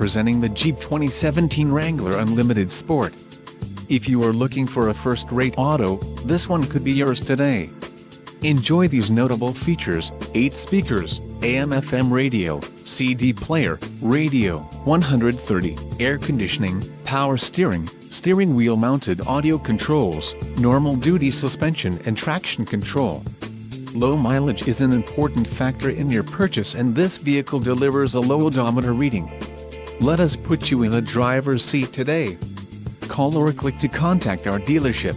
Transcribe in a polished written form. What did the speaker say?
presenting the Jeep 2017 Wrangler Unlimited Sport. If you are looking for a first-rate auto, this one could be yours today. Enjoy these notable features: 8 speakers, AM/FM radio, CD player, radio, 130, air conditioning, power steering, steering wheel mounted audio controls, normal duty suspension and traction control. Low mileage is an important factor in your purchase, and this vehicle delivers a low odometer reading. Let us put you in the driver's seat today. Call or click to contact our dealership.